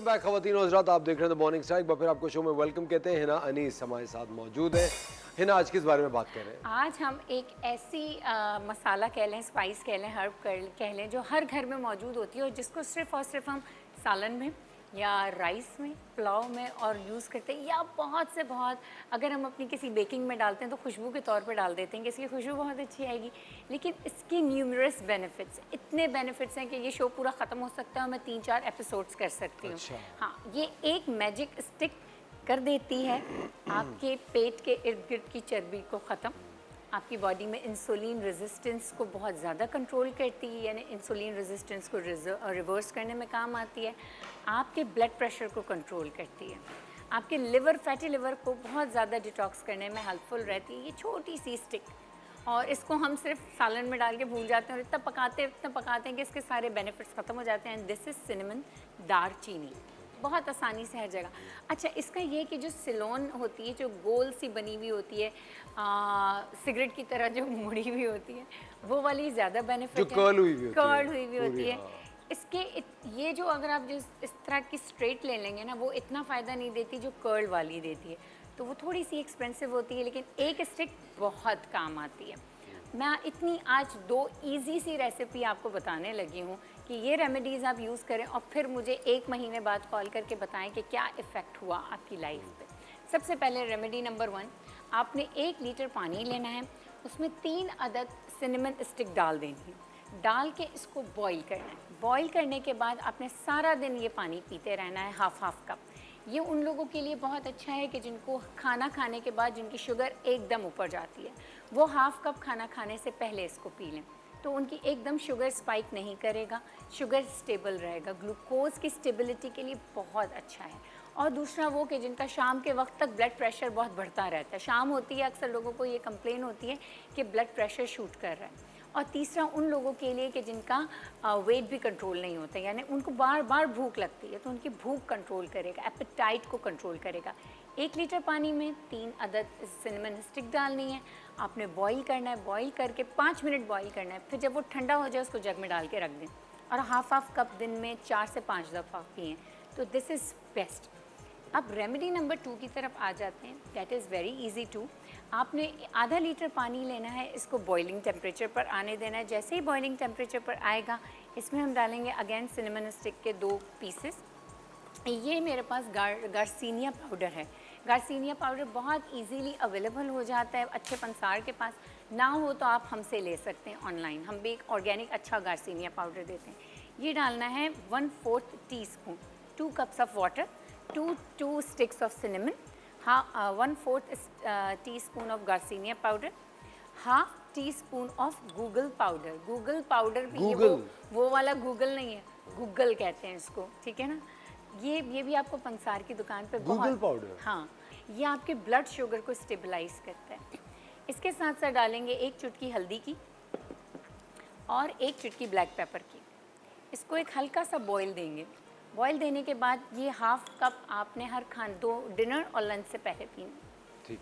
Back खवातीन और हज़रात, आप देख रहे हैं द मॉर्निंग स्टार। एक बार फिर आपको शो में वेलकम कहते हैं। हिना अनीस हमारे साथ मौजूद है। हिना, आज किस बारे में बात कर रहे हैं? आज हम एक ऐसी मसाला कह लें, स्पाइस कह लें, हर्ब कह लें, जो हर घर में मौजूद होती है और जिसको सिर्फ़ और सिर्फ हम सालन में या राइस में, पुलाव में और यूज़ करते हैं, या बहुत से बहुत अगर हम अपनी किसी बेकिंग में डालते हैं तो खुशबू के तौर पे डाल देते हैं कि इसकी खुशबू बहुत अच्छी आएगी। लेकिन इसके न्यूमरस बेनिफिट्स, इतने बेनिफिट्स हैं कि ये शो पूरा ख़त्म हो सकता है और मैं 3-4 एपिसोड्स कर सकती हूँ। अच्छा। हाँ, ये एक मैजिक स्टिक कर देती है आपके पेट के इर्द गिर्द की चर्बी को ख़त्म, आपकी बॉडी में इंसुलिन रेजिस्टेंस को बहुत ज़्यादा कंट्रोल करती है, यानी इंसुलिन रेजिस्टेंस को रिवर्स करने में काम आती है, आपके ब्लड प्रेशर को कंट्रोल करती है, आपके लिवर, फैटी लिवर को बहुत ज़्यादा डिटॉक्स करने में हेल्पफुल रहती है ये छोटी सी स्टिक। और इसको हम सिर्फ सालन में डाल के भूल जाते हैं और इतना पकाते हैं कि इसके सारे बेनिफिट्स ख़त्म हो जाते हैं। दिस इज़ सिनेमन, दारचीनी, बहुत आसानी से हर जगह। अच्छा, इसका ये है कि जो सिलोन होती है, जो गोल सी बनी हुई होती है, सिगरेट की तरह जो मुड़ी हुई होती है, वो वाली ज़्यादा बेनिफिट जो कर्ल हुई हुई होती है, कर्ल हुई हुई होती पूरी, है। हाँ। इसके ये जो अगर आप जिस इस तरह की स्ट्रेट ले लेंगे ना, वो इतना फ़ायदा नहीं देती जो कर्ल वाली देती है, तो वो थोड़ी सी एक्सपेंसिव होती है, लेकिन एक स्टिक बहुत काम आती है। मैं इतनी आज 2 इजी सी रेसिपी आपको बताने लगी हूँ कि ये रेमेडीज़ आप यूज़ करें और फिर मुझे 1 महीने बाद कॉल करके बताएं कि क्या इफ़ेक्ट हुआ आपकी लाइफ पे। सबसे पहले रेमेडी नंबर 1, आपने 1 लीटर पानी लेना है, उसमें 3 अदद सिनेमन स्टिक डाल देनी है, डाल के इसको बॉईल करना है। बॉईल करने के बाद आपने सारा दिन ये पानी पीते रहना है, हाफ कप। ये उन लोगों के लिए बहुत अच्छा है कि जिनको खाना खाने के बाद जिनकी शुगर एकदम ऊपर जाती है, वो हाफ कप खाना खाने से पहले इसको पी लें, तो उनकी एकदम शुगर स्पाइक नहीं करेगा, शुगर स्टेबल रहेगा, ग्लूकोज़ की स्टेबिलिटी के लिए बहुत अच्छा है। और दूसरा वो कि जिनका शाम के वक्त तक ब्लड प्रेशर बहुत बढ़ता रहता है, शाम होती है अक्सर लोगों को ये कंप्लेन होती है कि ब्लड प्रेशर शूट कर रहा है। और तीसरा उन लोगों के लिए कि जिनका वेट भी कंट्रोल नहीं होता, यानी उनको बार बार भूख लगती है, तो उनकी भूख कंट्रोल करेगा, एपेटाइट को कंट्रोल करेगा। 1 लीटर पानी में 3 अदद सिनेमन स्टिक डालनी है, आपने बॉईल करना है, बॉईल करके 5 मिनट बॉईल करना है, फिर जब वो ठंडा हो जाए उसको जग में डाल के रख दें और हाफ कप दिन में 4 से 5 दफ़ा पिएँ, तो दिस इज़ बेस्ट। अब रेमेडी नंबर 2 की तरफ आ जाते हैं। That is very easy to. आपने आधा लीटर पानी लेना है, इसको बॉइलिंग टेम्परेचर पर आने देना है। जैसे ही बॉइलिंग टेम्परेचर पर आएगा, इसमें हम डालेंगे अगेन सिनेमन स्टिक के 2 पीसेस। ये मेरे पास गार्सिनिया पाउडर है। गार्सिनिया पाउडर बहुत इजीली अवेलेबल हो जाता है, अच्छे पंसार के पास ना हो तो आप हमसे ले सकते हैं ऑनलाइन, हम भी एक ऑर्गेनिक अच्छा गार्सिनिया पाउडर देते हैं। ये डालना है 1/4 teaspoon, 2 cups of water, 2 sticks of cinnamon, 1/4 teaspoon of garcinia powder, half tea spoon of Google powder. Google powder भी ये वो वाला गूगल नहीं है, गूगल कहते हैं इसको, ठीक है ना। ये भी आपको पंसार की दुकान पे गूगल पाउडर, हाँ, ये आपके ब्लड शुगर को स्टेबलाइज करता है। इसके साथ साथ डालेंगे 1 चुटकी हल्दी की और 1 चुटकी ब्लैक पेपर की। इसको एक हल्का सा बॉईल देंगे। बॉईल देने के बाद ये हाफ कप आपने हर 2 डिनर और लंच से पहले पीना।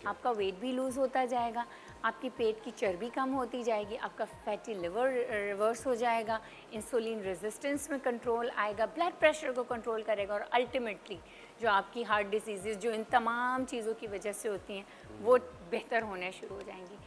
आपका वेट भी लूज़ होता जाएगा, आपकी पेट की चर्बी कम होती जाएगी, आपका फैटी लिवर रिवर्स हो जाएगा, इंसुलिन रेजिस्टेंस में कंट्रोल आएगा, ब्लड प्रेशर को कंट्रोल करेगा और अल्टीमेटली जो आपकी हार्ट डिसीज़ जो इन तमाम चीज़ों की वजह से होती हैं वो बेहतर होने शुरू हो जाएंगी।